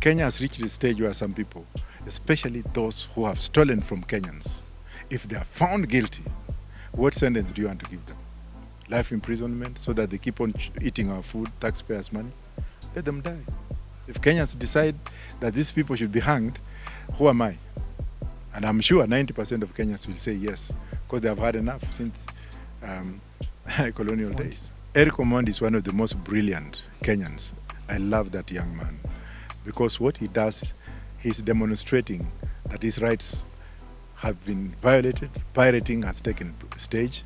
Kenya has reached a stage where some people, especially those who have stolen from Kenyans, if they are found guilty, what sentence do you want to give them? Life imprisonment so that they keep on eating our food, taxpayers' money? Let them die. If Kenyans decide that these people should be hanged, who am I? And I'm sure 90% of Kenyans will say yes, because they have had enough since colonial days. Eric Omondi is one of the most brilliant Kenyans. I love that young man, because what he does, he's demonstrating that his rights have been violated. Pirating has taken stage.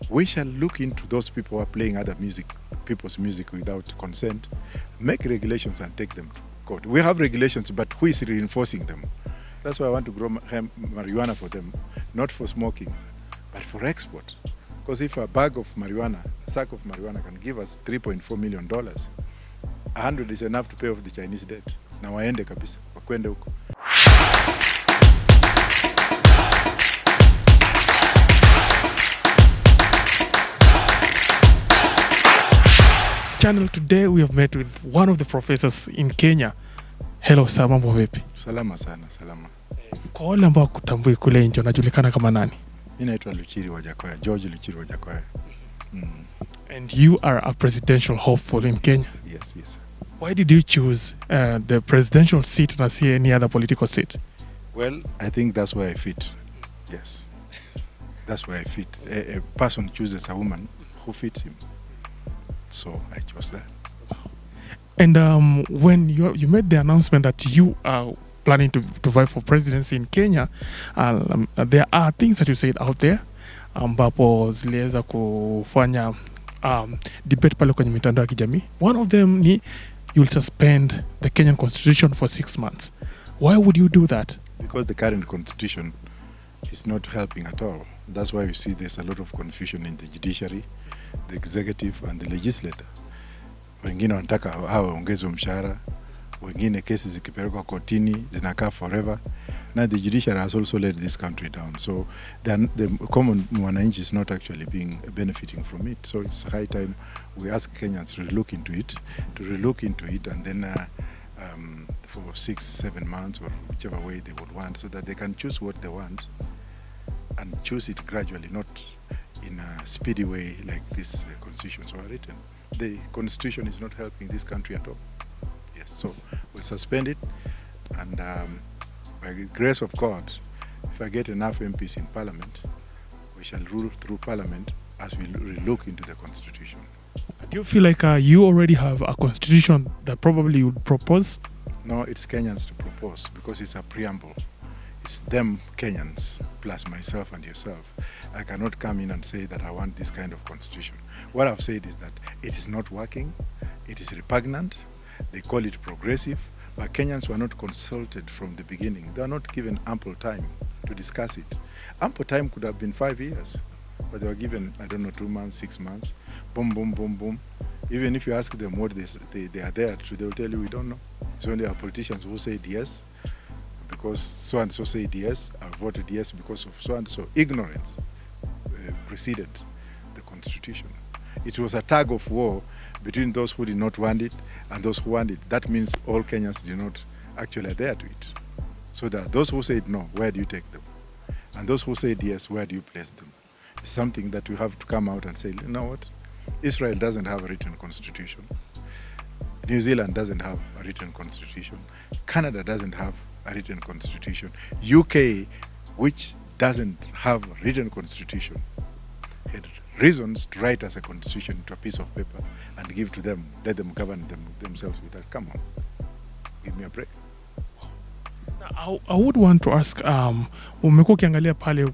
We shall look into those people who are playing other people's music without consent, make regulations and take them to court. We have regulations, but who is reinforcing them? That's why I want to grow marijuana for them, not for smoking, but for export. Because if a bag of marijuana, a sack of marijuana can give us $3.4 million, 100 is enough to pay off the Chinese debt. Na waende kabisa, wakwende huko. Channel, today we have met with one of the professors in Kenya. Hello sir, mambo vipi? Salama sana, salama. Kwa wale ambao kutambui kule nje unajulikana kama nani? Mimi naitwa Wajackoya, George Wajackoya. And you are a presidential hopeful in Kenya? Yes, yes. Why did you choose the presidential seat and not any other political seat? Well, I think that's where I fit. Yes. That's where I fit. A person chooses a woman who fits him. So I chose that. And when you made the announcement that you are planning to vie for presidency in Kenya, there are things that you said out there ambapo ziliweza kufanya debate pale kwenye mitandao ya kijamii. One of them ni you'll suspend the Kenyan constitution for 6 months. Why would you do that? Because the current constitution is not helping at all. That's why you see there's a lot of confusion in the judiciary, the executive and the legislature. Wengine wanataka hawa ongezwe mshahara, wengine kesi zikipelekwa kotini zinakaa forever. Now the judiciary has also let this country down. So the common mwananchi is not actually benefiting from it. So it's high time we ask Kenyans to look into it, and then for 6-7 months or whichever way they would want, so that they can choose what they want and choose it gradually, not in a speedy way like these constitutions were written. The constitution is not helping this country at all. Yes, so we'll suspend it, and by the grace of God, if I get enough MPs in Parliament, we shall rule through Parliament as we look into the constitution. Do you feel like you already have a constitution that probably you would propose? No, it's Kenyans to propose, because it's a preamble. It's them Kenyans plus myself and yourself. I cannot come in and say that I want this kind of constitution. What I've said is that it is not working, it is repugnant, they call it progressive, but Kenyans were not consulted from the beginning. They are not given ample time to discuss it. Ample time could have been 5 years, but they were given, 2 months, 6 months, boom, boom, boom, boom. Even if you ask them what they are there to, they will tell you, we don't know. It's only our politicians who said yes, because so-and-so said yes, I voted yes because of so-and-so. Ignorance preceded the constitution. It was a tug of war between those who did not want it and those who want it. That means all Kenyans did not actually adhere to it. So that those who said no, where do you take them? And those who said yes, where do you place them? It's something that we have to come out and say, you know what? Israel doesn't have a written constitution. New Zealand doesn't have a written constitution. Canada doesn't have a written constitution. UK, which doesn't have a written constitution, had reasons to write as a constitution into a piece of paper and give to them, let them govern themselves with that. Come on, give me a break. I would want to ask, umekuwa ukiangalia pale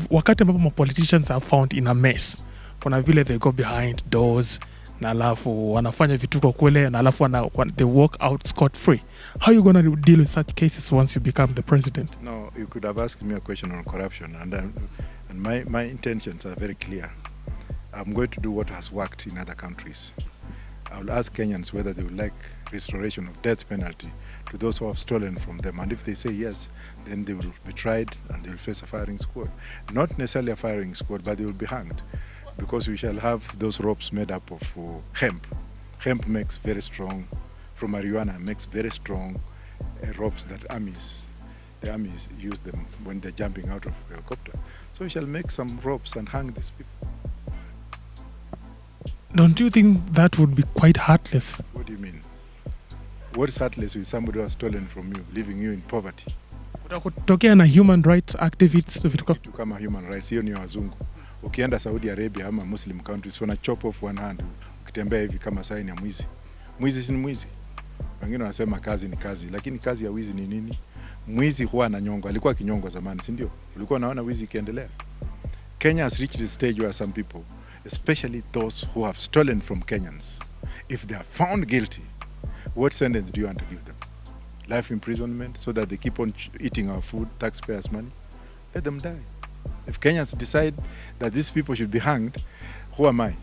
wakati ambapo politicians are found in a mess, kuna vile they go behind doors na alafu wanafanya vituko kule na alafu they walk out scot free. How are you going to deal with such cases once you become the president? No, you could have asked me a question on corruption, and my intentions are very clear. I'm going to do what has worked in other countries. I will ask Kenyans whether they would like restoration of death penalty to those who have stolen from them. And if they say yes, then they will be tried and they will face a firing squad. Not necessarily a firing squad, but they will be hanged, because we shall have those ropes made up of hemp. Hemp makes very strong from marijuana makes very strong ropes that the armies use them when they're jumping out of a helicopter. So we shall make some ropes and hang these people. Don't you think that would be quite heartless? What do you mean? What is heartless with somebody who has stolen from you, leaving you in poverty? Kutokea na human rights activists vitu kama human rights, hiyo ni wazungu. Ukienda Saudi Arabia ama Muslim countries wana chop off one hand ukitembea hivi kama sign ya mwizi. Mwizi si mwizi. Wengine wanasema kazi ni kazi, lakini kazi ya wizi ni nini? Mwizi huwa ananyongwa, alikuwa kinyongwa zamani, si ndio? Ulikuwa unaona wizi ikiendelea. Kenya has reached a stage where some people, especially those who have stolen from Kenyans, if they are found guilty, what sentence do you want to give them? Life imprisonment so that they keep on eating our food, taxpayers' money? Let them die. If Kenyans decide that these people should be hanged, who am I?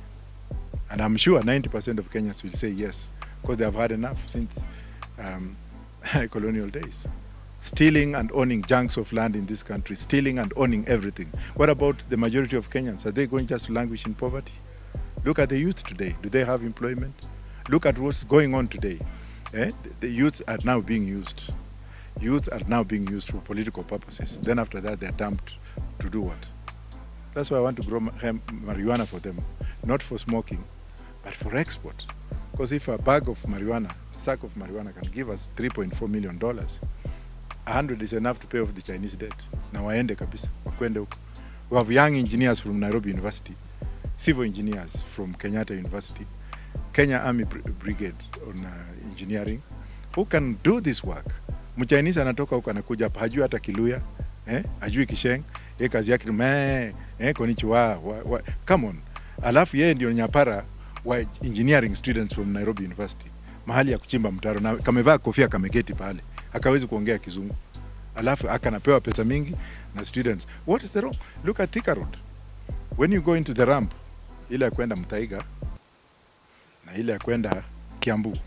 And I'm sure 90% of Kenyans will say yes, because they have had enough since colonial days. Stealing and owning chunks of land in this country, stealing and owning everything. What about the majority of Kenyans? Are they going just to languish in poverty? Look at the youth today. Do they have employment? Look at what's going on today. The youths are now being used. Youths are now being used for political purposes. Then after that, they're dumped to do what? That's why I want to grow marijuana for them. Not for smoking, but for export. Because if a bag of marijuana, sack of marijuana can give us $3.4 million, 100 is enough to pay off the Chinese debt. Na waende kabisa, wakwende huko. We have young engineers from Nairobi University, civil engineers from Kenyatta University, Kenya Army Brigade on engineering, who can do this work. Mchinese anatoka huko anakuja hapa, hajui hata Kiluya, hajui Kisheng, yeye kazi yake konnichiwa, come on. Alafu yeye ndio nyapara wa engineering students from Nairobi University, mahali ya kuchimba mtaro, na kamevaa kofia kameketi pale, hakawezi kuongea Kizungu. Alafu akanapewa pesa mingi na students. What is the wrong? Look at Thika Road. When you go into the ramp, ile ya kwenda Mtaiga na ile ya kwenda Kiambu.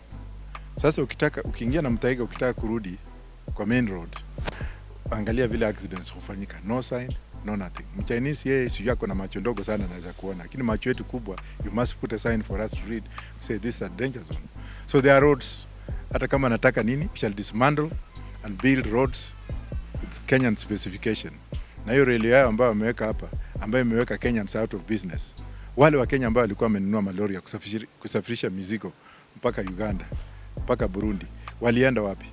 Sasa ukiingia na Mtaiga ukitaka kurudi kwa main road, angalia vile accidents hufanyika. No sign, no nothing. Mchinese yeye sio yako na macho ndogo sana anaweza kuona, lakini macho yetu kubwa, you must put a sign for us to read. Say this is a danger zone. So there are roads, hata kama nataka nini, we shall dismantle and build roads with Kenyan specification. Na hiyo reli yao ambayo wameweka hapa, ambayo imeweka Kenyans out of business. Wale wa Kenya ambao walikuwa wamenunua malori ya kusafirisha mizigo mpaka Uganda, mpaka Burundi, walienda wapi?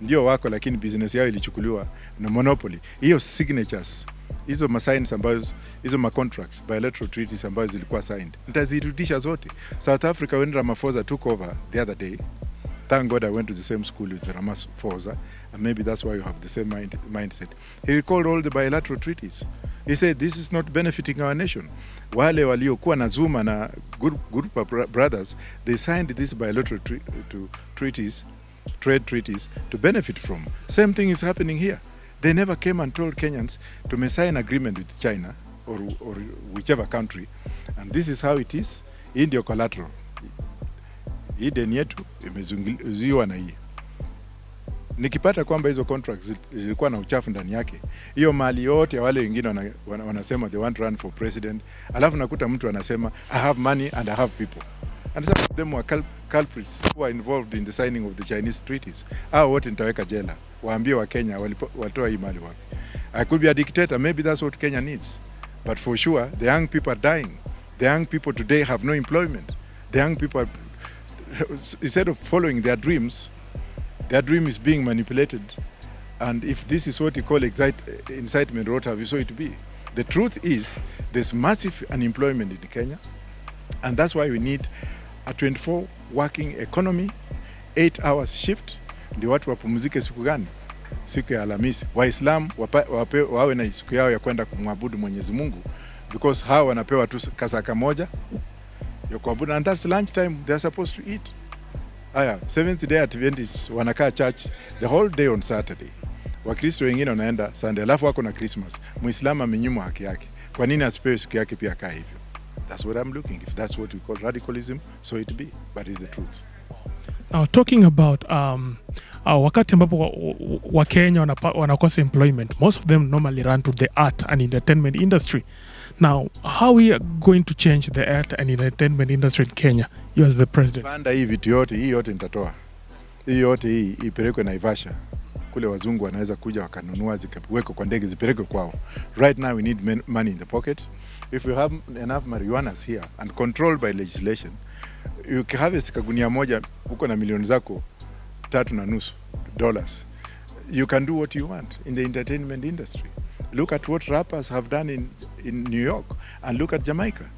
Ndio wako, lakini business yao ilichukuliwa na monopoly. Hiyo signatures, hizo masigns ambazo, hizo contracts, bilateral treaties ambazo zilikuwa signed, nitazirudisha zote. South Africa, when Ramaphosa took over the other day, thank God I went to the same school with Ramaphosa, and maybe that's why you have the same mindset. He recalled all the bilateral treaties. He said, this is not benefiting our nation. Wale waliokuwa na Zuma na group of brothers, they signed these bilateral treaties, trade treaties, to benefit from. Same thing is happening here. They never came and told Kenyans to sign an agreement with China or whichever country, and this is how it is. Hii ndio collateral. Hii deni yetu imezuiwa na hii. Nikipata kwamba hizo contracts zilikuwa na uchafu ndani yake, hiyo mali yote ya wale wengine wanasema they want to run for president, alafu nakuta mtu anasema I have money and I have people. And some of them were culprits who are involved in the signing of the Chinese treaties. Wote nitaweka jela. Waambie wa Kenya walitoa hii mali wapi. I could be a dictator, maybe that's what Kenya needs. But for sure, the young people are dying. The young people today have no employment. The young people, instead of following their dreams, their dream is being manipulated. And if this is what you call incitement, what have you so it be? The truth is, there's massive unemployment in Kenya. And that's why we need a 24 working economy, 8 hours shift. Ndio watu wapumzike siku gani? Siku ya Alhamisi. Waislamu wawe na siku yao ya kwenda kumwabudu Mwenyezi Mungu, because hawa wanapewa tu kasaka moja ya kuabudu, and that's lunch time they are supposed to eat. Seventh Day Adventists wanakaa church the whole day on Saturday. Wakristo wengine wanaenda Sunday, alafu wako na Christmas. Muislamu amenyimwa haki yake. Kwa nini asipewe siku yake pia kaa hivyo? That's what I'm looking. If that's what we call radicalism, so it be. But it's the truth. Now, talking about wakati ambapo wa Kenya wanakosa employment, most of them normally run to the art and entertainment industry. Now, how we are going to change the art and entertainment industry in Kenya, you as the president? Panda hii vitu yote, hii yote nitatoa. Hii yote hii ipelekwe Naivasha. Kule wazungu wanaweza kuja wakanunua zikawekwa kwa ndege zipelekwe kwao. Right now we need money in the pocket. If we have enough marijuanas here and controlled by legislation, you can harvest kagunia moja uko na milioni zako $3.5. You can do what you want in the entertainment industry. Look at what rappers have done in New York, and look at Jamaica.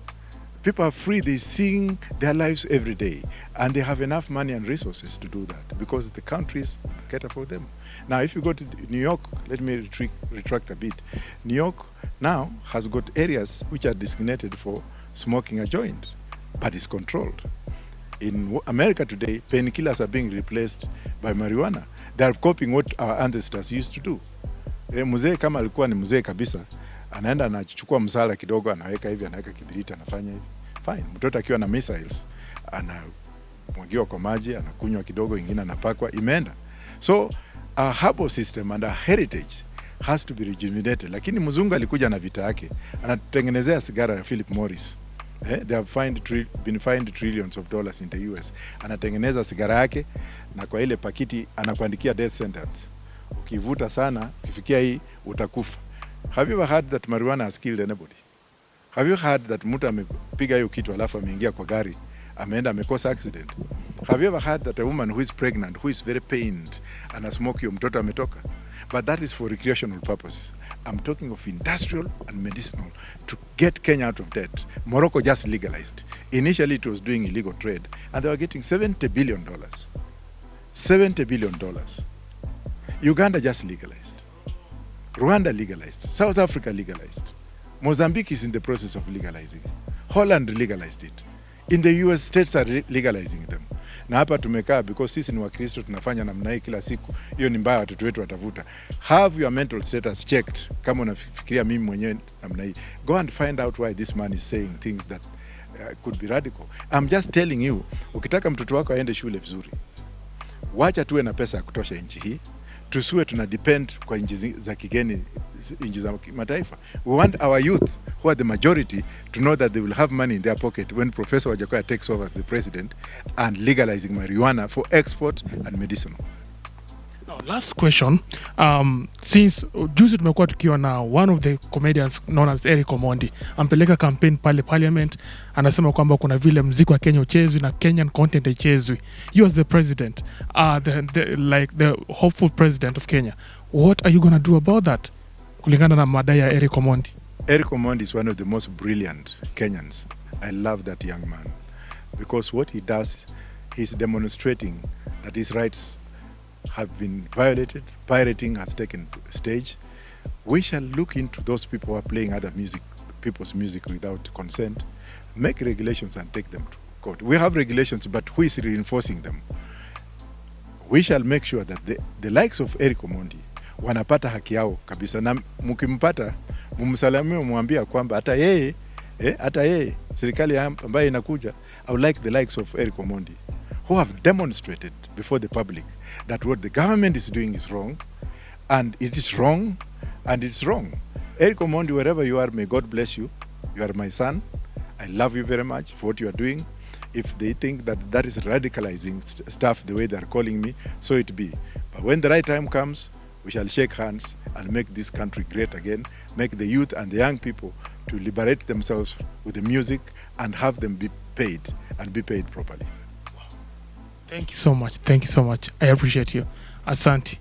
People are free, they sing their lives every day, and they have enough money and resources to do that because the countries cater for them. Now, if you go to New York, let me retract a bit. New York now has got areas which are designated for smoking a joint, but it's controlled. In America today, painkillers are being replaced by marijuana. They are copying what our ancestors used to do. Mzee kama alikuwa ni mzee kabisa, anaenda anachukua msala kidogo, anaweka hivi, anaweka kibiriti, anafanya hivi. Fine. Mtoto akiwa na missiles, anamwagiwa kwa maji, anakunywa kidogo, ingine anapakwa, imeenda. So, our herbal system and our heritage has to be rejuvenated. Lakini mzungu alikuja na vita yake, anatengenezea sigara ya Philip Morris. They have been fined trillions of dollars in the US. Anatengeneza sigara yake, na kwa ile pakiti anakuandikia death sentence. Ukivuta sana, ukifikia hii utakufa. Have you ever heard that marijuana has killed anybody? Have you heard that mtu amepiga hiyo kitu alafu ameingia kwa gari, ameenda amekosa accident? Have you ever heard that a woman who is pregnant, who is very pained, ana smoke hiyo mtoto ametoka? But that is for recreational purposes. I'm talking of industrial and medicinal to get Kenya out of debt. Morocco just legalized. Initially it was doing illegal trade, and they were getting $70 billion. $70 billion. Uganda just legalized. Rwanda legalized. South Africa legalized. Mozambique is in the process of legalizing. Holland legalized it. In the US, states are legalizing them. Na hapa tumekaa because sisi ni Wakristo, tunafanya namna hii kila siku. Hiyo ni mbaya, watoto wetu watavuta. Have your mental status checked. Kama unafikiria mimi mwenyewe namna hii, go and find out why this man is saying things that could be radical. I'm just telling you, ukitaka mtoto wako aende shule vizuri, wacha tuwe na pesa ya kutosha nchi hii. Tusiwe tuna depend kwa nchi za kigeni, nchi za mataifa. We want our youth, who are the majority, to know that they will have money in their pocket when Professor Wajackoya takes over the president and legalizing marijuana for export and medicinal. Now, last question. Since juzi tumekuwa tukiwa na one of the comedians known as Omondi, ampeleka campaign pale parliament, anasema kwamba kuna vile muziki wa Kenya uchezwi na Kenyan content ichezwi. You as the president, the hopeful president of Kenya, what are you going to do about that? Kulingana na madai ya Omondi. Omondi is one of the most brilliant Kenyans. I love that young man because what he does, he's demonstrating that his rights have been violated. Pirating has taken stage. We shall look into those people who are playing other people's music without consent, make regulations and take them to court. We have regulations, but who is reinforcing them? We shall make sure that the likes of Omondi wanapata haki yao kabisa, na mkimpata mumsalamie, mwambie kwamba hata yeye serikali ambayo inakuja, I would like the likes of Omondi, who have demonstrated before the public that what the government is doing is wrong, and it is wrong, and it's wrong. Omondi, wherever you are, may God bless you. You are my son. I love you very much for what you are doing. If they think that is radicalizing stuff the way they are calling me, so it be. But when the right time comes, we shall shake hands and make this country great again, make the youth and the young people to liberate themselves with the music and have them be paid, and be paid properly. Thank you so much. Thank you so much. I appreciate you. Asante.